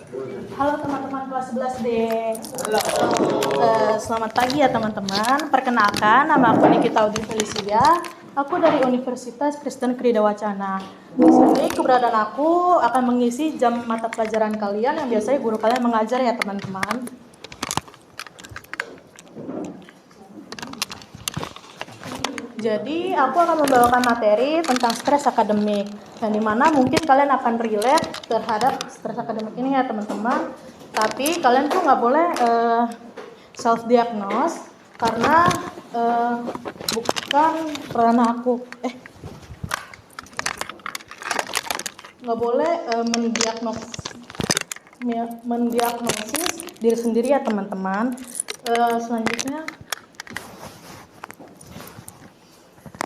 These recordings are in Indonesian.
Halo teman-teman kelas 11D. Selamat pagi ya teman-teman. Perkenalkan, nama aku Nikita Audi Felicia. Aku dari Universitas Kristen Krida Wacana. Di sini keberadaan aku akan mengisi jam mata pelajaran kalian yang biasanya guru kalian mengajar ya teman-teman. Jadi aku akan membawakan materi tentang stres akademik, yang dimana mungkin kalian akan relate terhadap stres akademik ini ya teman-teman. Tapi kalian tuh nggak boleh self diagnose karena bukan ranah aku. Nggak boleh mendiagnosis diri sendiri ya teman-teman. Selanjutnya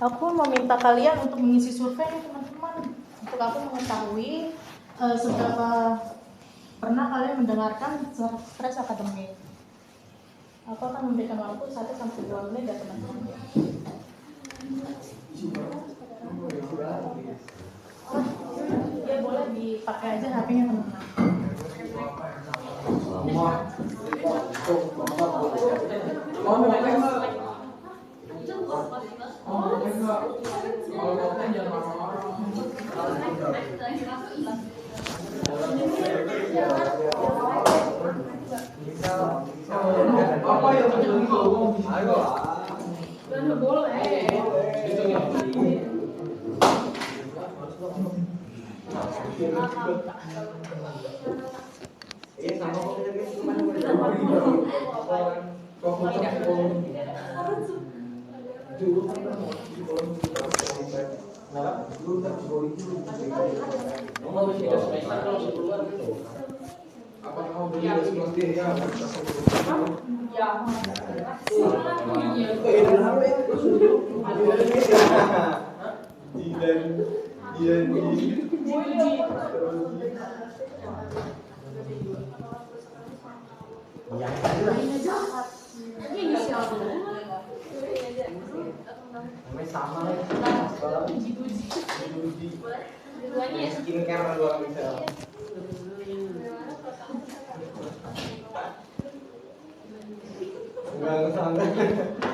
aku meminta kalian untuk mengisi survei nih teman-teman, untuk aku mengetahui seberapa pernah kalian mendengarkan stres akademik. Aku akan memberikan waktu 1-2 menit ya teman-teman. Ya boleh dipakai aja HP-nya teman-teman.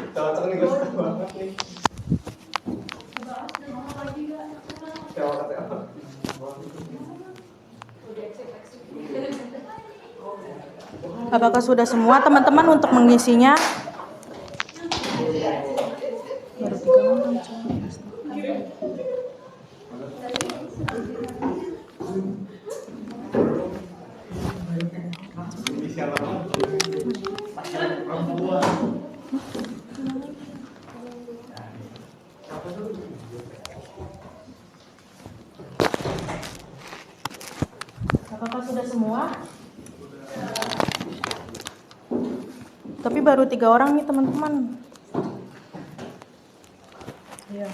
Cocok nih gue banget nih. Apakah sudah semua teman-teman untuk mengisinya? Baru 3 orang. Apakah sudah semua? Tapi baru 3 orang nih teman-teman. Ya.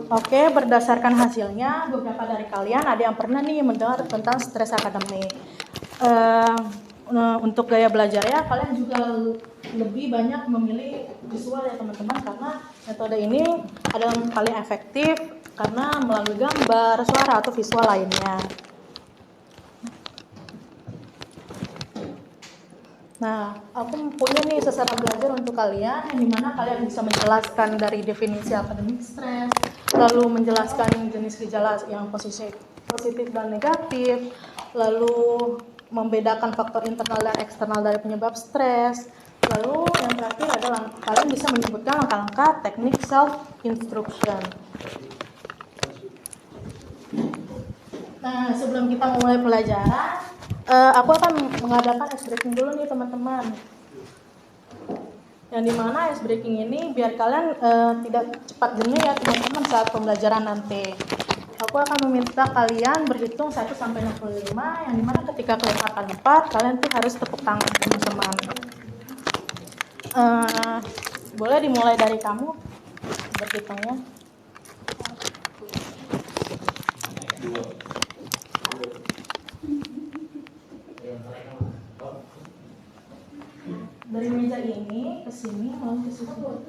Oke, berdasarkan hasilnya, beberapa dari kalian ada yang pernah nih mendengar tentang stres akademik. Untuk gaya belajarnya, kalian juga lebih banyak memilih visual ya teman-teman, karena metode ini adalah yang paling efektif karena melalui gambar, suara, atau visual lainnya. Nah, aku punya nih sasaran belajar untuk kalian, yang dimana kalian bisa menjelaskan dari definisi akademik stres, lalu menjelaskan jenis gejala yang positif dan negatif, lalu membedakan faktor internal dan eksternal dari penyebab stres, lalu yang terakhir adalah kalian bisa menyebutkan langkah-langkah teknik self instruction. Nah, sebelum kita memulai pelajaran, aku akan mengadakan ice breaking dulu nih teman-teman. yang dimana ice breaking ini biar kalian tidak cepat jenuh ya teman-teman saat pembelajaran nanti. Aku akan meminta kalian berhitung 1 sampai 65, yang dimana ketika kalian akan 4, kalian tuh harus tepuk tangan teman-teman. Boleh dimulai dari kamu berhitungnya. Dari meja ini ke sini, mau ke situ.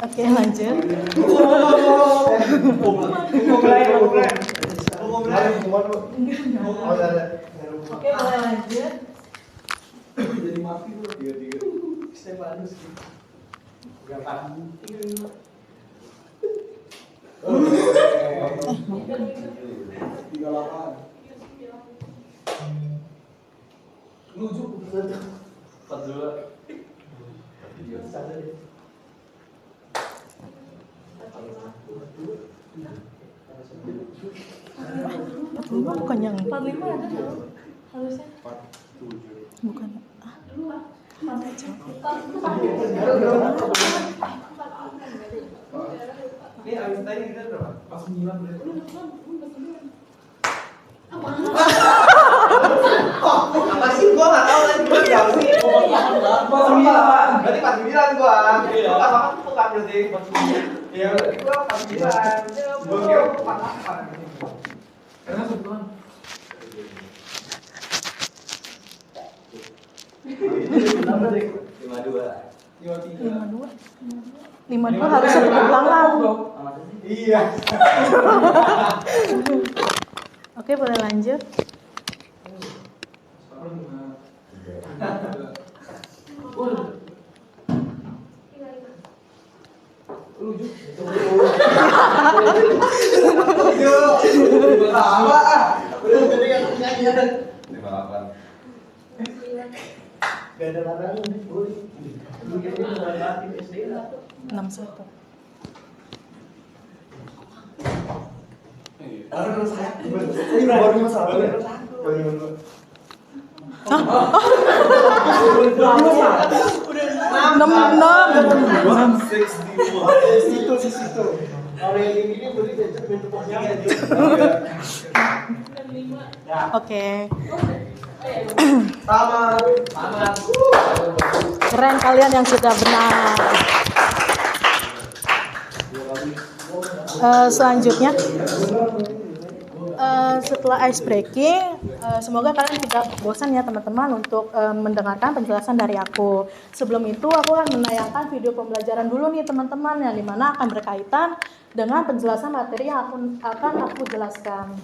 Oke, lanjut. Oke, mulai lanjut. Jadi mati tuh 3 Stefanus. Bukan yang 45 ada tuh harusnya. Bukan. Ini Einstein kita berapa? 49 berarti. Apa sih gua enggak tahu lagi gua jauh sih. 49. Berarti 49 gua. Apa kan bukan berarti 49. Iya, gua 49. Gua kira 48. Karena sebulan. Berapa deh? 52. 52 harus tepuk tangan. Iya. Oke, boleh lanjut. Gak ada larangan nih, boleh. Lu kira SD lah. 61. Baru masalah. Situ. Kalau yang ini beli jajan bentuk Oke. Sama. Keren kalian yang sudah benar. Selanjutnya, setelah ice breaking, semoga kalian tidak bosan ya teman-teman untuk mendengarkan penjelasan dari aku. Sebelum itu aku akan menayangkan video pembelajaran dulu nih teman-teman, yang dimana akan berkaitan dengan penjelasan materi yang akan aku jelaskan.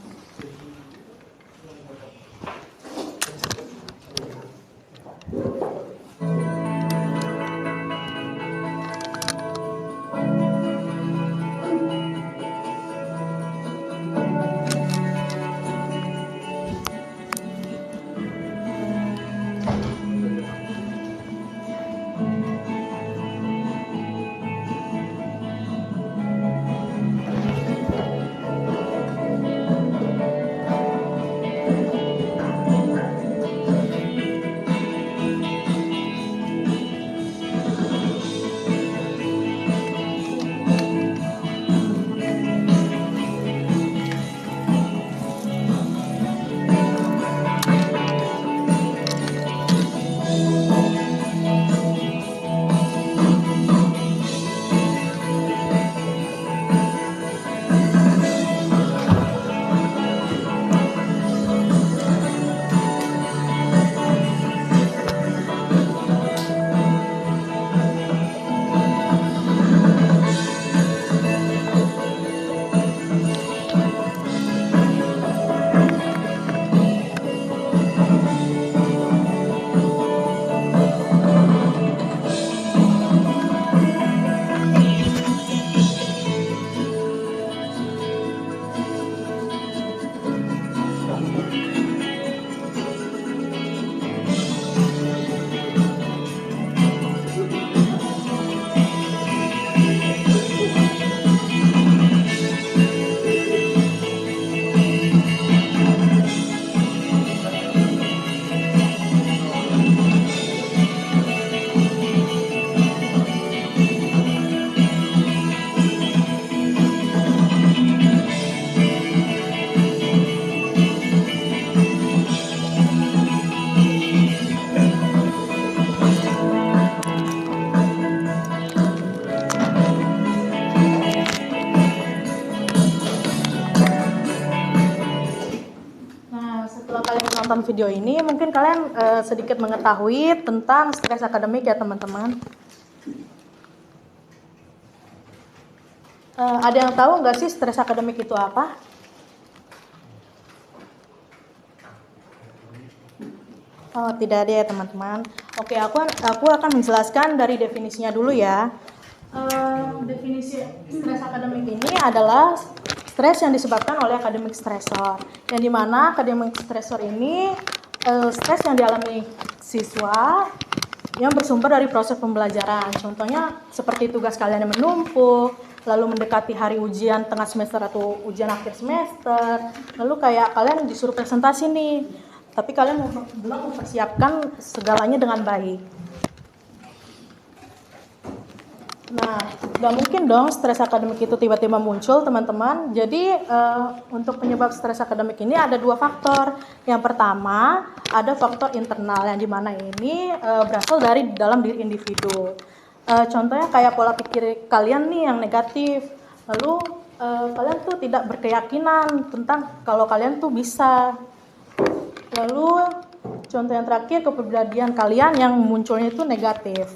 video ini mungkin kalian sedikit mengetahui tentang stres akademik ya teman-teman. Ada yang tahu nggak sih stres akademik itu apa? Oh, tidak ada ya teman-teman. Oke, aku akan menjelaskan dari definisinya dulu ya. Definisi stres akademik ini adalah stres yang disebabkan oleh academic stressor. Yang dimana academic stressor ini stres yang dialami siswa yang bersumber dari proses pembelajaran. Contohnya seperti tugas kalian yang menumpuk, lalu mendekati hari ujian tengah semester atau ujian akhir semester, lalu kayak kalian disuruh presentasi nih, tapi kalian belum mempersiapkan segalanya dengan baik. Nah, nggak mungkin dong stres akademik itu tiba-tiba muncul, teman-teman. Jadi, untuk penyebab stres akademik ini ada dua faktor. Yang pertama, ada faktor internal yang dimana ini berasal dari dalam diri individu. Contohnya kayak pola pikir kalian nih yang negatif. Lalu, kalian tuh tidak berkeyakinan tentang kalau kalian tuh bisa. Lalu, contoh yang terakhir, kepribadian kalian yang munculnya itu negatif.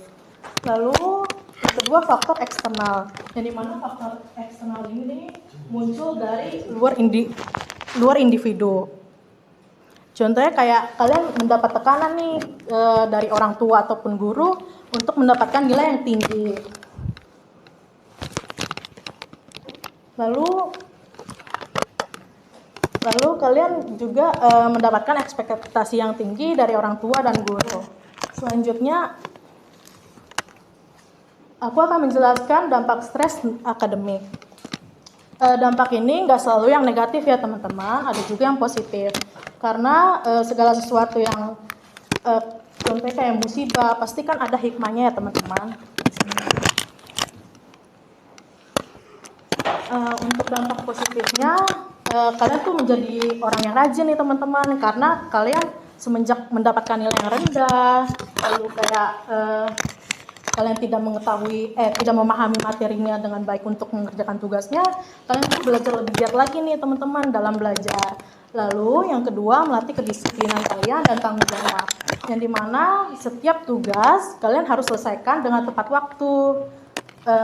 Lalu, yang kedua faktor eksternal, yang dimana faktor eksternal ini muncul dari luar individu. Contohnya kayak kalian mendapat tekanan nih dari orang tua ataupun guru untuk mendapatkan nilai yang tinggi. Lalu kalian juga mendapatkan ekspektasi yang tinggi dari orang tua dan guru. Selanjutnya aku akan menjelaskan dampak stres akademik. Dampak ini nggak selalu yang negatif ya teman-teman, ada juga yang positif. Karena segala sesuatu yang contohnya kayak musibah, pasti kan ada hikmahnya ya teman-teman. Untuk dampak positifnya, kalian tuh menjadi orang yang rajin nih teman-teman, karena kalian semenjak mendapatkan nilai yang rendah, lalu kayak kalian tidak memahami materinya dengan baik untuk mengerjakan tugasnya, kalian tuh belajar lebih giat lagi nih teman-teman dalam belajar. Lalu yang kedua, melatih kedisiplinan kalian dan tanggung jawab, yang dimana setiap tugas kalian harus selesaikan dengan tepat waktu,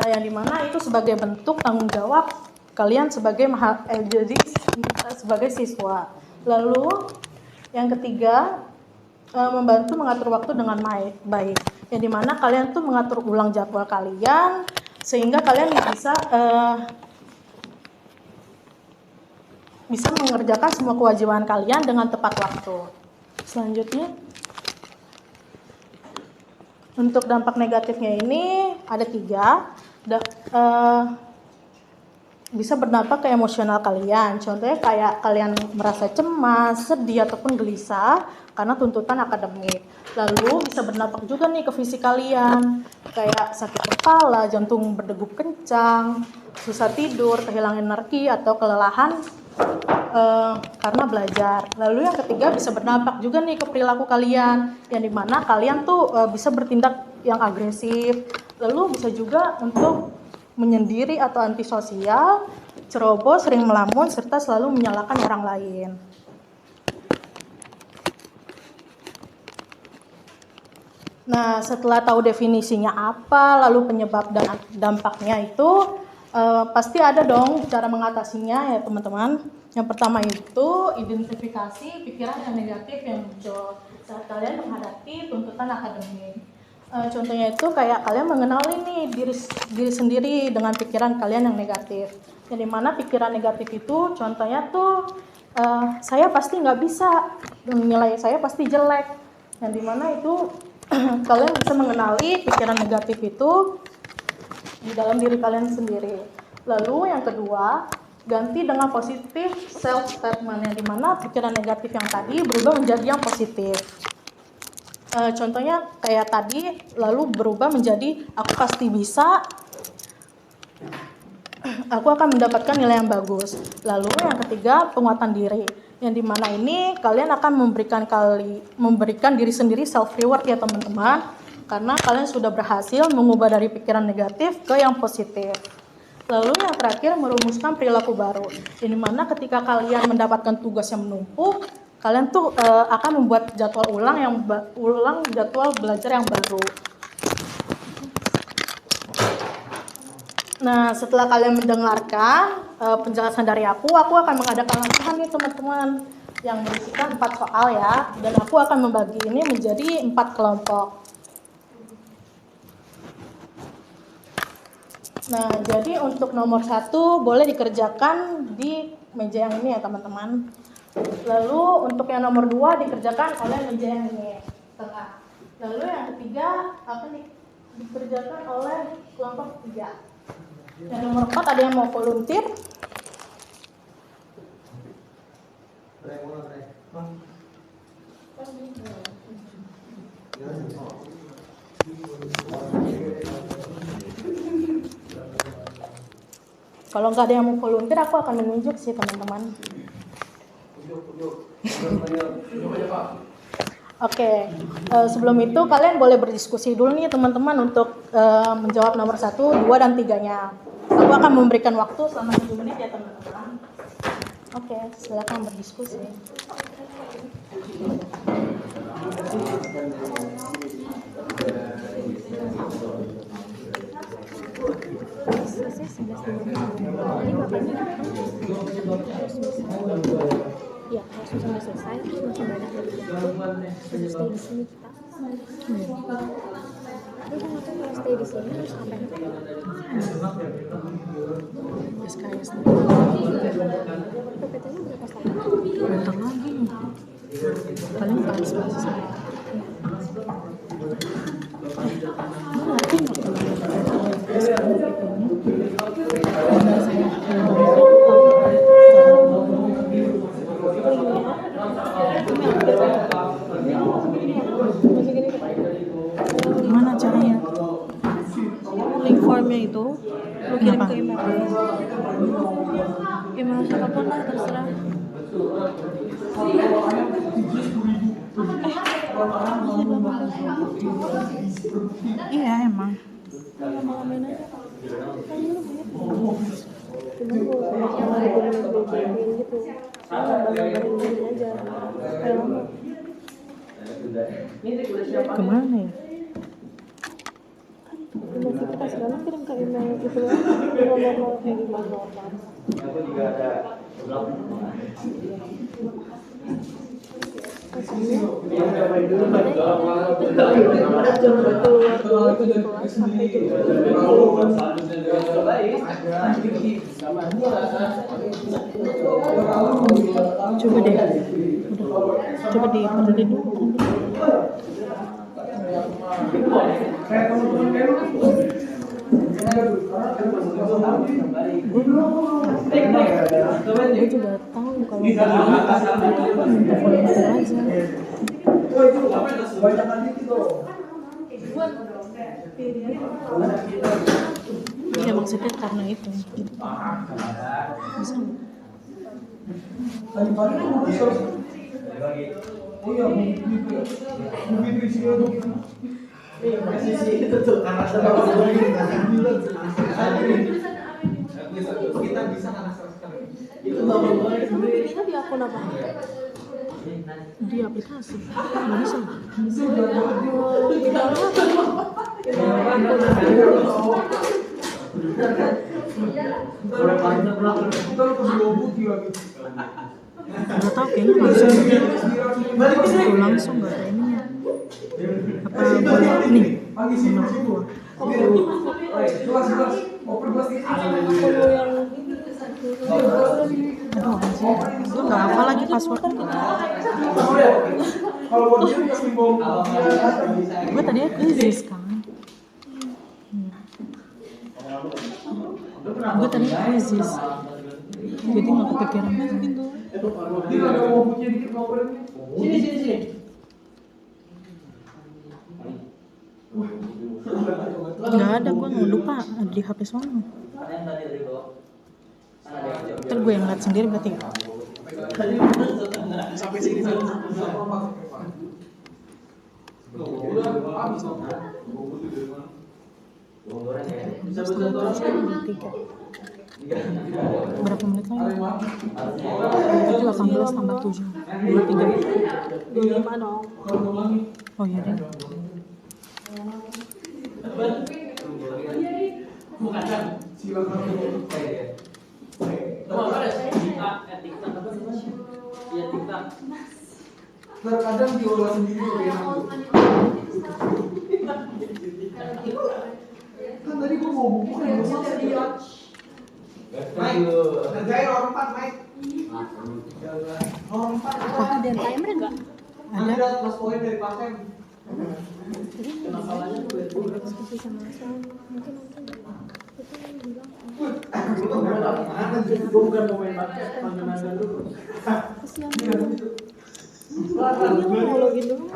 yang dimana itu sebagai bentuk tanggung jawab kalian sebagai siswa. Lalu yang ketiga, membantu mengatur waktu dengan baik, yang dimana kalian tuh mengatur ulang jadwal kalian sehingga kalian bisa mengerjakan semua kewajiban kalian dengan tepat waktu. Selanjutnya, untuk dampak negatifnya ini ada 3. Bisa berdampak ke emosional kalian. Contohnya kayak kalian merasa cemas, sedih, ataupun gelisah karena tuntutan akademik. Lalu bisa berdampak juga nih ke fisik kalian, kayak sakit kepala, jantung berdegup kencang, susah tidur, kehilangan energi, atau kelelahan karena belajar. Lalu yang ketiga, bisa berdampak juga nih ke perilaku kalian, yang dimana kalian tuh bisa bertindak yang agresif. Lalu bisa juga untuk menyendiri atau antisosial, ceroboh, sering melamun, serta selalu menyalahkan orang lain. Nah, setelah tahu definisinya apa, lalu penyebab dan dampaknya itu, pasti ada dong cara mengatasinya ya teman-teman. Yang pertama itu identifikasi pikiran yang negatif yang muncul saat kalian menghadapi tuntutan akademik. Contohnya itu kayak kalian mengenali nih diri sendiri dengan pikiran kalian yang negatif. Yang dimana pikiran negatif itu contohnya tuh saya pasti nggak bisa, nilai saya pasti jelek. Yang dimana itu kalian bisa mengenali pikiran negatif itu di dalam diri kalian sendiri. Lalu yang kedua, ganti dengan positif self statement, yang dimana pikiran negatif yang tadi berubah menjadi yang positif. Contohnya kayak tadi, lalu berubah menjadi aku pasti bisa, aku akan mendapatkan nilai yang bagus. Lalu yang ketiga, penguatan diri, yang dimana ini kalian akan memberikan diri sendiri self reward ya teman-teman, karena kalian sudah berhasil mengubah dari pikiran negatif ke yang positif. Lalu yang terakhir, merumuskan perilaku baru, yang dimana ketika kalian mendapatkan tugas yang menumpuk, kalian tuh akan membuat jadwal ulang jadwal belajar yang baru. Nah, setelah kalian mendengarkan penjelasan dari aku akan mengadakan latihan nih teman-teman yang berisikan 4 soal ya, dan aku akan membagi ini menjadi 4 kelompok. Nah, jadi untuk nomor 1 boleh dikerjakan di meja yang ini ya teman-teman. Lalu untuk yang nomor 2 dikerjakan oleh meja yang ini, tengah. Lalu yang ketiga akan dikerjakan oleh kelompok 3. Yang nomor 4 ada yang mau volunteer? Kalau nggak ada yang mau volunteer, aku akan menunjuk sih teman-teman. Oke, sebelum itu kalian boleh berdiskusi dulu nih teman-teman untuk menjawab nomor 1, 2, dan 3-nya. Aku akan memberikan waktu selama 7 menit ya teman-teman. Oke, silakan berdiskusi. Ya, langsung sampai selesai, terus masih banyak lagi terus stay di sini kita. Terus aku kalau stay di sini terus sampai SKS PPT-nya berapa setengah? bentar lagi. Kalian pas sama. Gimana caranya? Link formnya itu lu kirim ke email. Email siapapun lah terserah. Iya emang. Ngomongin aja. Cuma gue sama gitu. Gambar-gambarin ini aja. Kayak lama. Kemana ya? Nanti kita sekarang kirim ke email gitu ya. Normal kayak gimana normal. Coba deh. Coba diperluin dulu. Gue juga tahu kalau itu aku minta volunteer aja. Iya maksudnya karena itu. Bisa nggak? Kita di akun apa? Di aplikasi. Nggak bisa. Nggak tahu kayaknya langsung nggak ada ininya. Apa boleh nih? Aduh anjir, gue nggak hafal lagi passwordnya. Gue tadi quizzes kan. Gue tadi quizzes, jadi nggak kepikiran gitu. Sini. Nggak ada, gue nggak lupa ada di HP soalnya. Ntar gue yang lihat sendiri berarti. Sampai sini. Berapa menit lagi? 18 tambah 7 23. 25 dong. Oh iya deh. Terkadang diolah sendiri kan tadi gua mau buku yang Mike, kerjain orang 4, Mike. Orang 4. Ada timer enggak? Ada plus poin dari pasien. Diskusi sama Sam. Mungkin nanti itu yang bilang kesian dulu. Ini mau login dulu.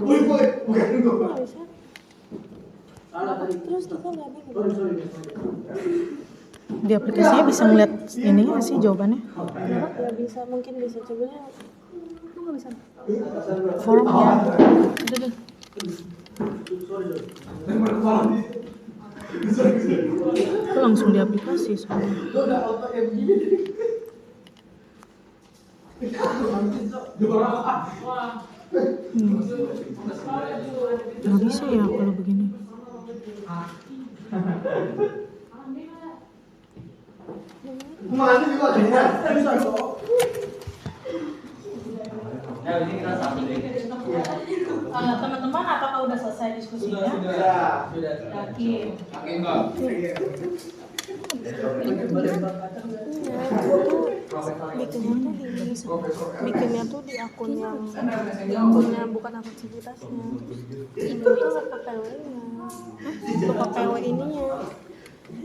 Bukan gua. Nggak bisa. Terus kita lihatnya Di aplikasinya bisa ngeliat ini nggak sih jawabannya? ya bisa, mungkin bisa. Coba lu nggak bisa. Forumnya. Udah deh. Itu langsung di aplikasi soalnya. Nggak bisa ya kalau begini. Mana juga ada. Teman-teman, apakah udah selesai diskusinya? Sudah. Yakin. bikinnya tuh di akun yang akunnya bukan akun aktivitasnya. Itu tuh lupa PW-nya, lupa PW ininya,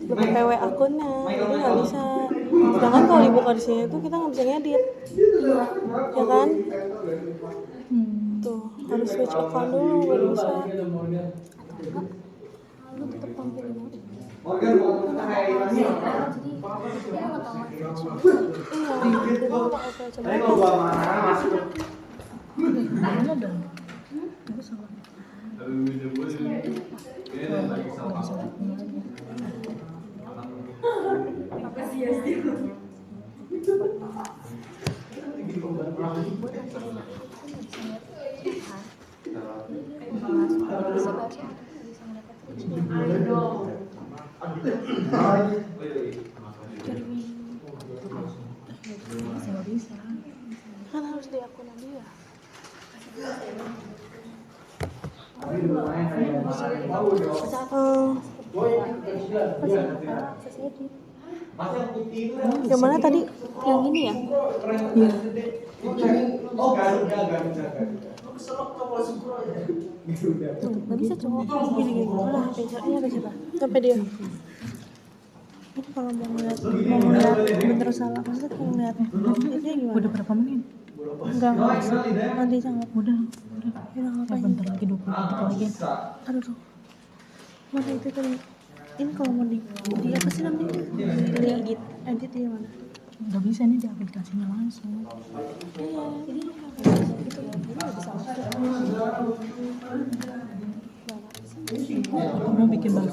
lupa PW akunnya, jadi nggak bisa. Sedangkan kalau dibuka di sini tuh kita nggak bisa ngedit, ya kan? Tuh harus switch account dulu baru bisa. Lu tetap tampilnya. Morgan mau kayak ini. Tadi kalau gua mana masuk. Mana dong? Itu salah. Kan harus di akun dia. Yang mana tadi? Yang ini ya? Iya. Oh, Garuda. Tuh, nggak bisa cowok. Gini. Mana HP? Ini ada siapa? Sampai dia. Ini kalau mau ngeliat bener salah, maksudnya kalau ngeliat ini gimana? Udah berapa menit? Enggak bisa. Nanti sangat. Udah. Ya ngapain? Bentar lagi 20 detik lagi. Aduh tuh. Mana itu tadi? Ini kalau mau di apa sih namanya? Di edit di mana? Nggak bisa nih di aplikasinya langsung. Iya, ini itu nggak bisa. Aku mau bikin baru.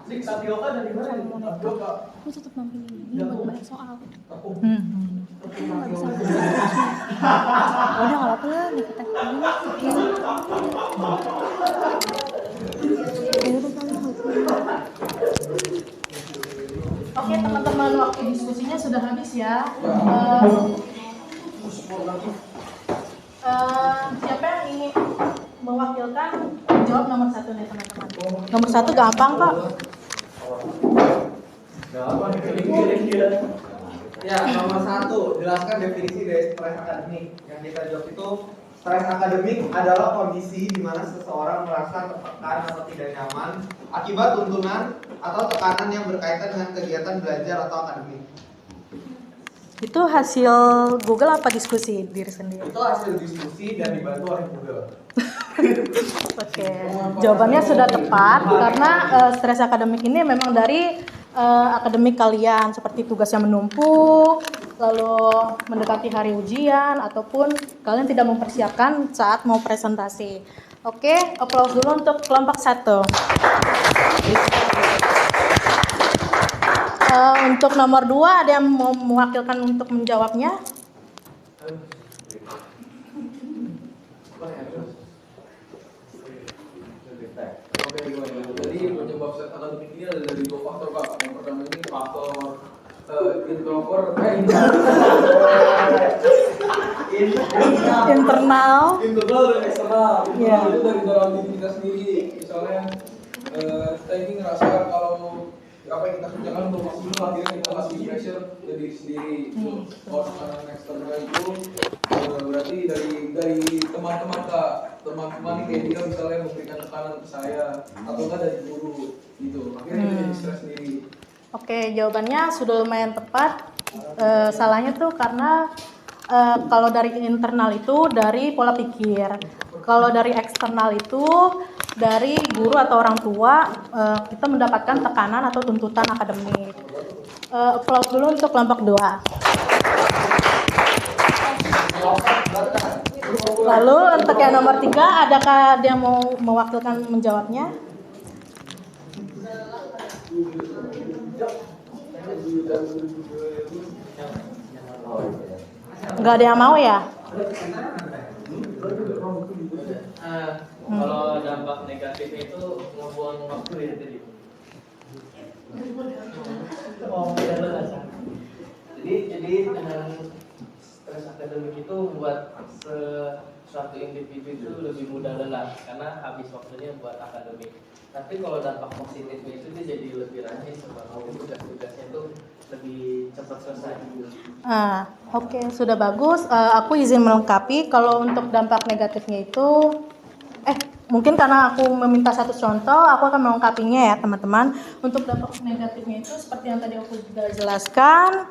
Ya udah, Aku tetap nampilin ini buat banyak soal. Aku nggak bisa. Udah nggak apa-apa lah, nih kita ini. Ya udah kali. Oke teman-teman, waktu diskusinya sudah habis ya. Siapa yang ingin mewakilkan jawab nomor 1 nih teman-teman. Nomor 1 gampang kok. Ya, nomor 1, jelaskan definisi dari stres akademik. Yang kita jawab itu, stres akademik adalah kondisi di mana seseorang merasa tertekan atau tidak nyaman akibat tuntunan atau tekanan yang berkaitan dengan kegiatan belajar atau akademik. Itu hasil Google apa diskusi diri sendiri? Itu hasil diskusi dan dibantu oleh Google. Oke, jawabannya sudah tepat karena stres akademik ini memang dari akademik kalian seperti tugas yang menumpuk, lalu mendekati hari ujian, ataupun kalian tidak mempersiapkan saat mau presentasi. Oke, aplaus dulu untuk kelompok 1. Untuk nomor 2 ada yang mau mewakilkan untuk menjawabnya? Oke, jadi penyebab set akademik ini ada dari 2 faktor, Kak. Yang pertama ini faktor Internal. internal dan eksternal. Iya. Itu dari dalam diri kita sendiri. Misalnya kita ini ngerasa kalau apa yang kita kerjakan belum maksimal, akhirnya kita kasih pressure ke diri sendiri. Kalau tekanan eksternal itu berarti dari teman-teman, Kak. Teman-teman kayak dia misalnya memberikan tekanan ke saya atau enggak dari guru gitu. Akhirnya kita jadi stres sendiri. Oke, jawabannya sudah lumayan tepat. Salahnya tuh karena kalau dari internal itu dari pola pikir. Kalau dari eksternal itu dari guru atau orang tua, kita mendapatkan tekanan atau tuntutan akademik. Aplaus dulu untuk kelompok 2. Lalu untuk yang nomor 3, adakah dia mau mewakilkan menjawabnya? Nggak ada yang mau ya? Kalau dampak negatifnya itu ngebuang waktu ya tadi. Jadi dengan stres akademik itu membuat suatu individu itu lebih mudah lelah karena habis waktunya buat akademik. Tapi kalau dampak positifnya itu dia jadi lebih rajin sebab tugas-tugasnya itu lebih cepat selesai. Oke, sudah bagus. Aku izin melengkapi. Kalau untuk dampak negatifnya itu, mungkin karena aku meminta satu contoh, aku akan melengkapinya ya teman-teman. Untuk dampak negatifnya itu seperti yang tadi aku sudah jelaskan.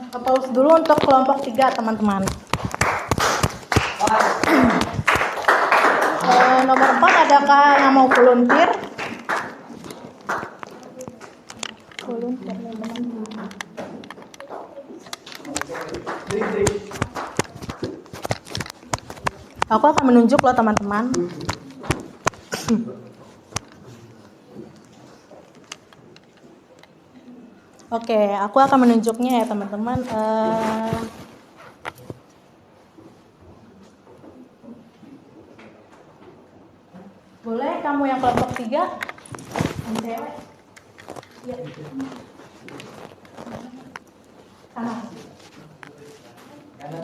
Aplaus dulu untuk kelompok 3 teman-teman. Nomor 4, adakah yang mau volunteer? Volunteer teman-teman. Aku akan menunjuk loh teman-teman. Oke, aku akan menunjuknya ya teman-teman. Boleh kamu yang kelompok 3? Yang cewek? Iya.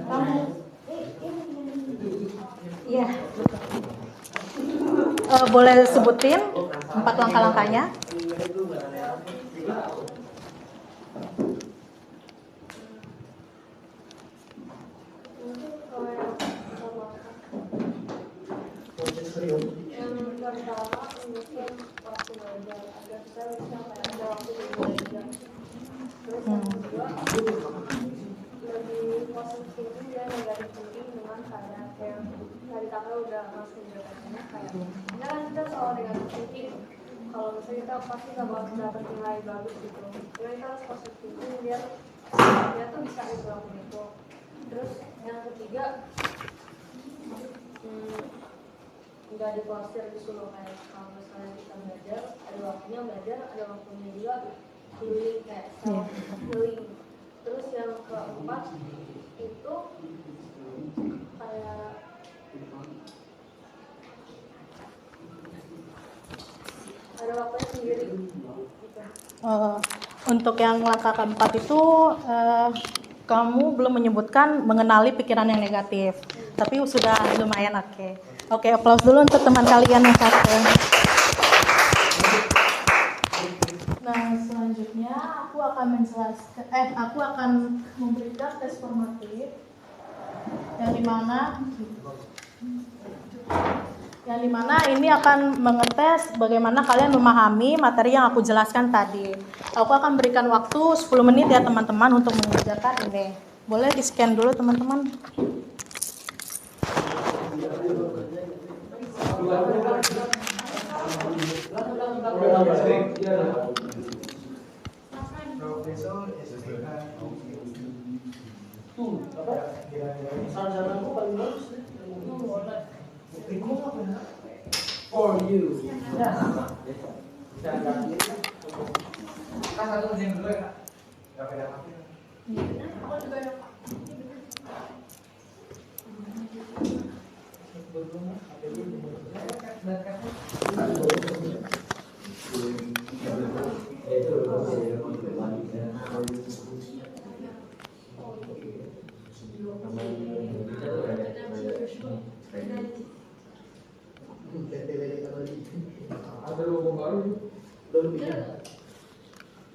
Kamu? Iya. Boleh sebutin 4 langkah-langkahnya? Lebih positif dan negatif thinking dengan kayak dari kakak udah masuk jawabannya kayak kan kita soal negatif thinking, kalau misalnya kita pasti nggak bakal dapat nilai bagus gitu, jadi kita harus positif thinking biar dia tuh bisa ngelakuin itu. Terus yang ketiga, nggak diforsir disuruh kayak kalau misalnya kita belajar ada waktunya belajar, ada waktunya juga healing kayak self healing. Terus yang keempat itu kayak ada waktunya sendiri gitu. Untuk yang langkah keempat itu kamu belum menyebutkan mengenali pikiran yang negatif, tapi sudah lumayan oke. Oke, aplaus dulu untuk teman kalian yang satu. Nah, selanjutnya aku akan memberikan tes formatif yang dimana yang dimana ini akan mengetes bagaimana kalian memahami materi yang aku jelaskan tadi. Aku akan berikan waktu 10 menit ya teman-teman untuk mengerjakan ini. Boleh di-scan dulu teman-teman. For you. Kan satu kerjain dulu ya kak. Gak beda apa. Ada logo baru.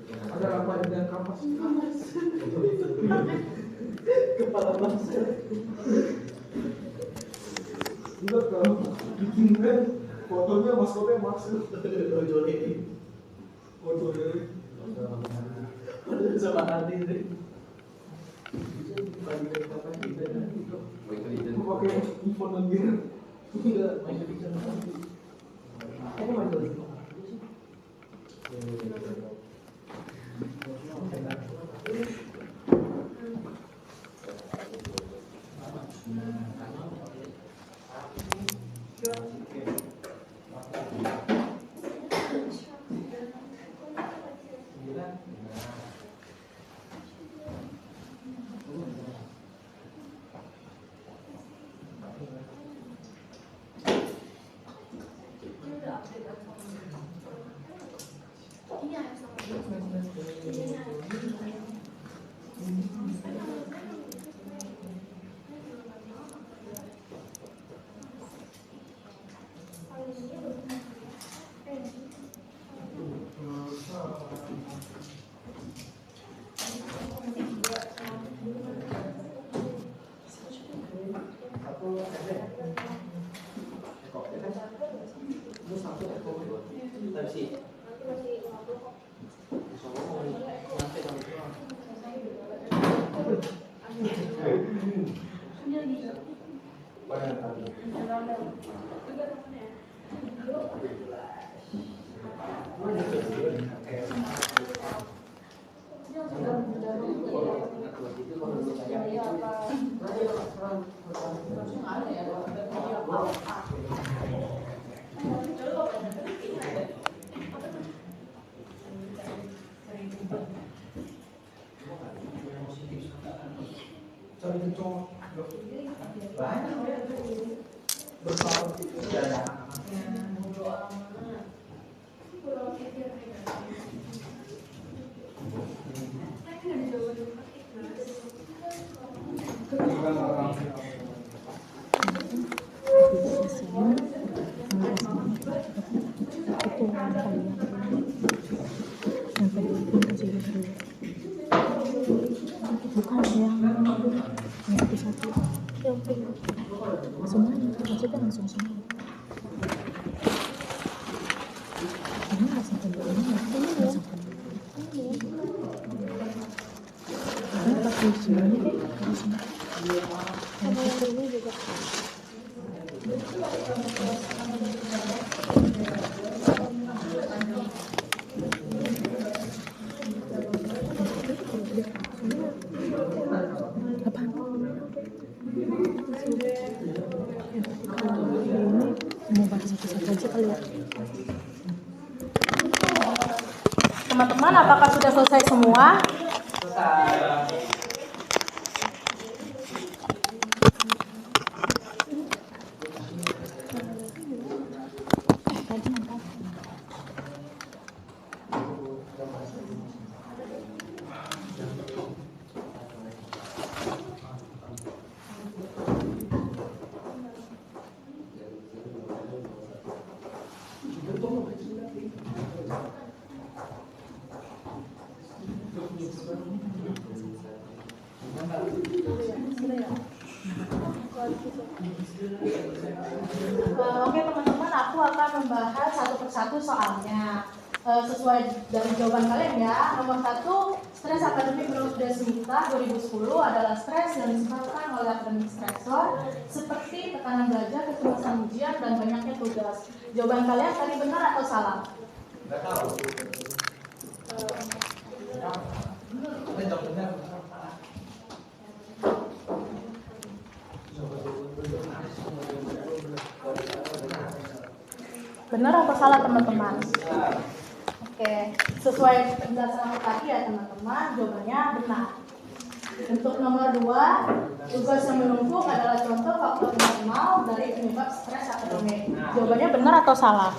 Ada apa dengan kampas? Kepala bangsa. Enggak kalau bikin brand fotonya maskotnya maksud. Foto dari. Sama hati deh. Aku pakai iPhone lagi. Enggak main di sana. Aku main di sana. Bukan yang satu-satu. Semuanya, maksudnya langsung semua. Ini nggak sampai dulu, ini nggak sampai dulu. Ini pakai semuanya deh, pakai semua. Sama yang ini juga. Mau bahas satu-satu aja kali ya. Teman-teman, apakah sudah selesai semua? Oke teman-teman, aku akan membahas satu persatu soalnya sesuai dari jawaban kalian ya. Nomor 1, stres akademik menurut Desmita 2010 adalah stres yang disebabkan oleh akademik stresor seperti tekanan belajar, kecemasan ujian, dan banyaknya tugas. Jawaban kalian tadi benar atau salah? Nggak tahu. Benar atau salah teman-teman? Oke, sesuai penjelasan tadi ya teman-teman, jawabannya benar. Untuk nomor 2, tugas yang menumpuk adalah contoh faktor normal dari penyebab stres akademik. Jawabannya benar atau salah?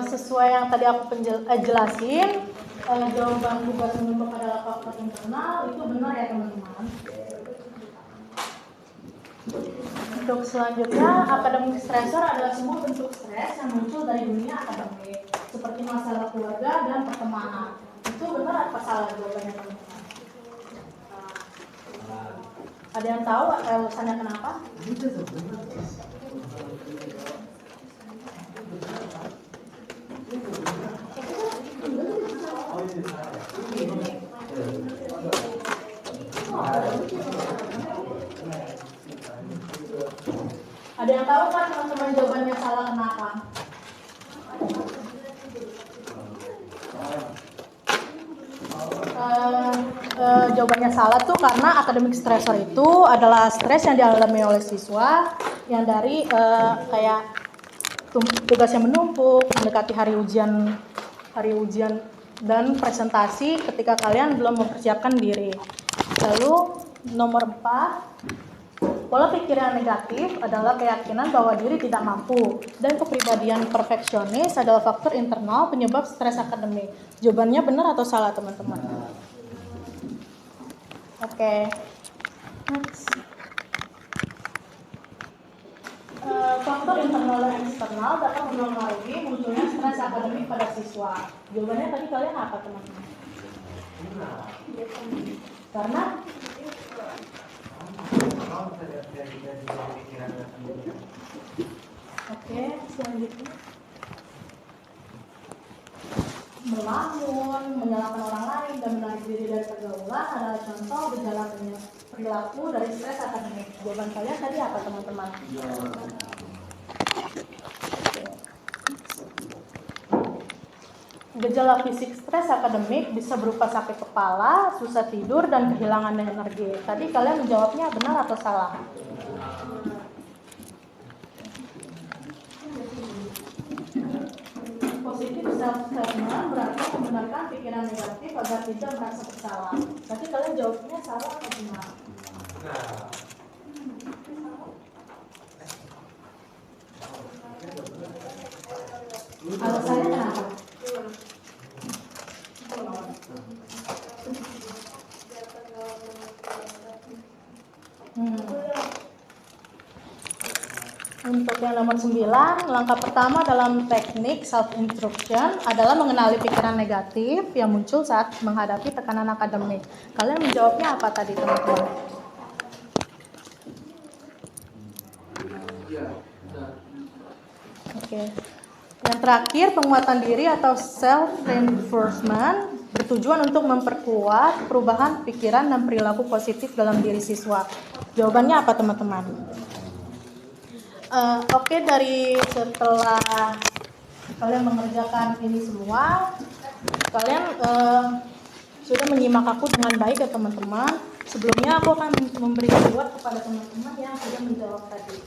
Sesuai yang tadi aku jelasin, jawaban tugas menumpuk adalah faktor internal itu benar ya teman-teman. Untuk selanjutnya, akademik stresor adalah semua bentuk stres yang muncul dari dunia akademik, seperti masalah keluarga dan pertemanan. Itu benar atau salah jawabannya teman-teman? Ada yang tahu alasannya kenapa? Ada yang tahu kan teman-teman jawabannya salah kenapa? Jawabannya salah tuh karena akademik stresor itu adalah stres yang dialami oleh siswa yang dari kayak tugas yang menumpuk, mendekati hari ujian dan presentasi ketika kalian belum mempersiapkan diri. Lalu nomor 4, pola pikir yang negatif adalah keyakinan bahwa diri tidak mampu, dan kepribadian perfeksionis adalah faktor internal penyebab stres akademik. Jawabannya benar atau salah teman-teman? Oke. Next. Faktor internal dan eksternal dapat mempengaruhi munculnya stres akademik pada siswa. Jawabannya tadi kalian apa teman-teman? Karena oke, selanjutnya melamun, menyalahkan orang lain, dan menarik diri dari pergaulan adalah contoh gejala perilaku dari stres akademik. Jawaban kalian tadi apa teman-teman? Gejala fisik stres akademik bisa berupa sakit kepala, susah tidur, dan kehilangan energi. Tadi kalian menjawabnya benar atau salah? Positif self-assessment berarti membenarkan pikiran negatif agar tidak merasa bersalah. Tadi kalian jawabnya salah atau benar? Alasannya kenapa? Untuk yang nomor 9, langkah pertama dalam teknik self-instruction adalah mengenali pikiran negatif yang muncul saat menghadapi tekanan akademik. Kalian menjawabnya apa tadi teman-teman? Oke. Yang terakhir, penguatan diri atau self-reinforcement bertujuan untuk memperkuat perubahan pikiran dan perilaku positif dalam diri siswa. Jawabannya apa teman-teman? Oke, dari setelah kalian mengerjakan ini semua, kalian sudah menyimak aku dengan baik ya teman-teman. Sebelumnya aku akan memberi reward kepada teman-teman yang sudah menjawab tadi.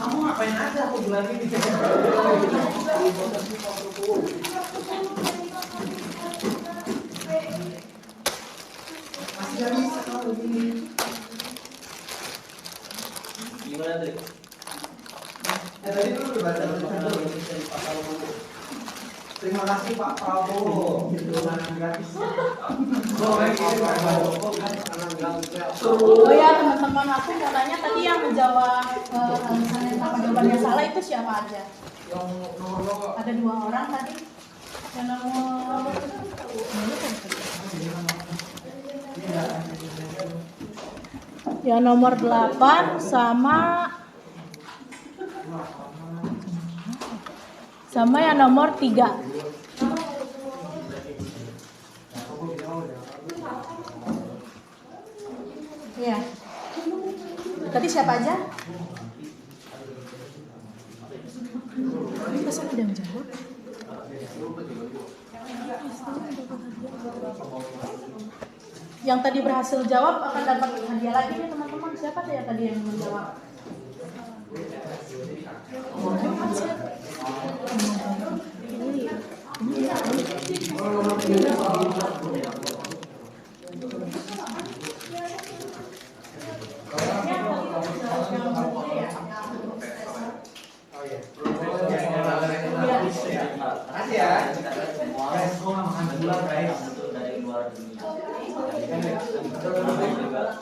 Kamu ngapain aja aku bulan ini? Masih gak bisa kalau begini. Gimana tadi? Tadi tuh udah baca terima kasih Pak Prabowo. Gratis. Oh ya teman-teman, aku mau tanya tadi yang menjawab alasan kenapa jawabannya salah itu siapa aja? Yang nomor berapa? Ada 2 orang tadi. Yang nomor yang nomor 8 sama yang nomor 3. Iya. Tadi siapa aja? Masa ada yang jawab? Yang tadi berhasil jawab akan dapat hadiah lagi nih teman-teman. Siapa tuh yang tadi yang menjawab?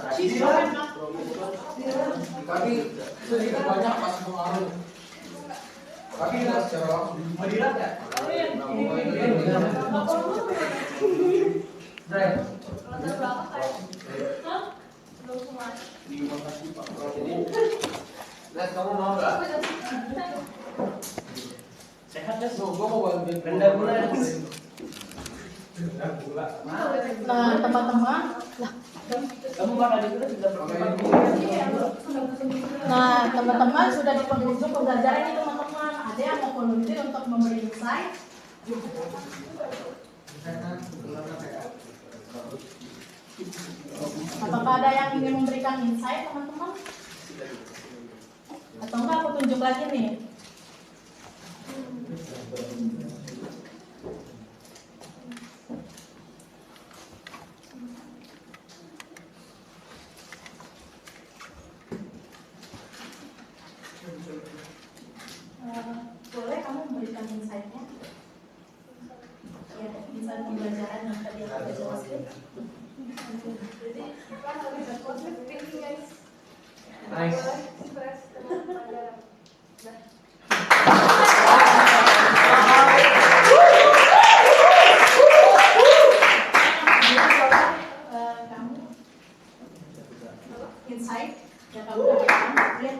Makasih ya. Tapi sedikit banyak masih pengaruh. Tapi tidak secara langsung. Madirat ya? Lihat kamu mau nggak? Sehat ya? Gua mau bantuin Rendah gula ya? Nah teman-teman, Kamu makan itu sudah pernah? nah teman-teman sudah di penghujung pembelajaran ini teman-teman. Ada yang mau volunteer untuk memberi insight? Apakah ada yang ingin memberikan insight teman-teman? Atau enggak aku tunjuk lagi nih? Boleh kamu memberikan insight-nya? Ya, insight pembelajaran yang tadi aku jelaskan. Nice. Kamu insight yang kamu dapatkan ya.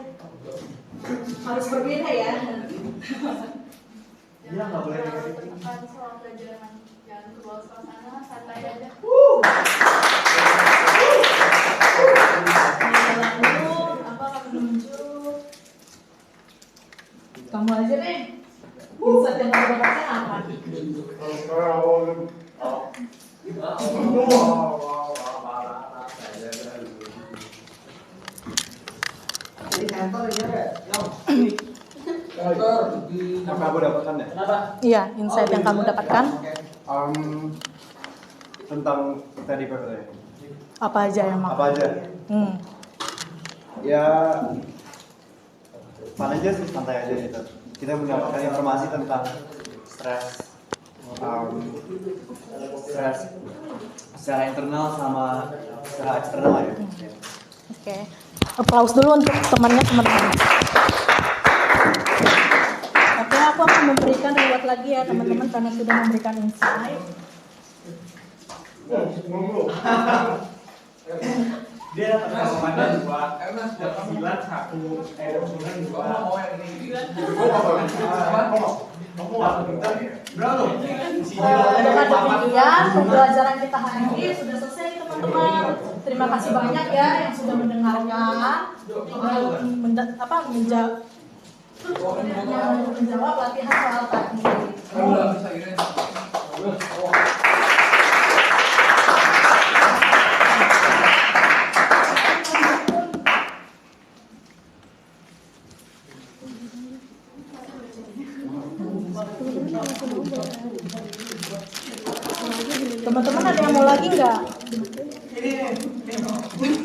Harus berbeda ya. Iya nggak boleh negatif. Soal pelajaran jangan kebawa suasana, santai aja. Lalu apa akan menunjuk? Kamu aja deh. Insight yang kamu dapatkan apa? Jadi kantor ini ada. kantor di Yang kamu dapatkan ya? Kenapa? Iya, insight yang kamu dapatkan Tentang tadi PPT. apa aja yang mau? Apa aja? Ya, mana aja sih, santai aja gitu. Kita mendapatkan informasi tentang stres secara internal sama secara eksternal ya. Oke. Applause dulu untuk temannya teman-teman. Oke, aku akan memberikan reward lagi ya teman-teman karena sudah memberikan insight. Dia pernah komandan buat Ernest jam 9 satu jam 9 Gua dua. mau yang ini. Berapa? Dengan demikian pembelajaran kita hari ini sudah selesai teman-teman. Terima kasih banyak ya yang sudah mendengarkan. Menjawab latihan soal tadi. Udah bisa ini. Teman-teman ada yang mau lagi nggak? Ini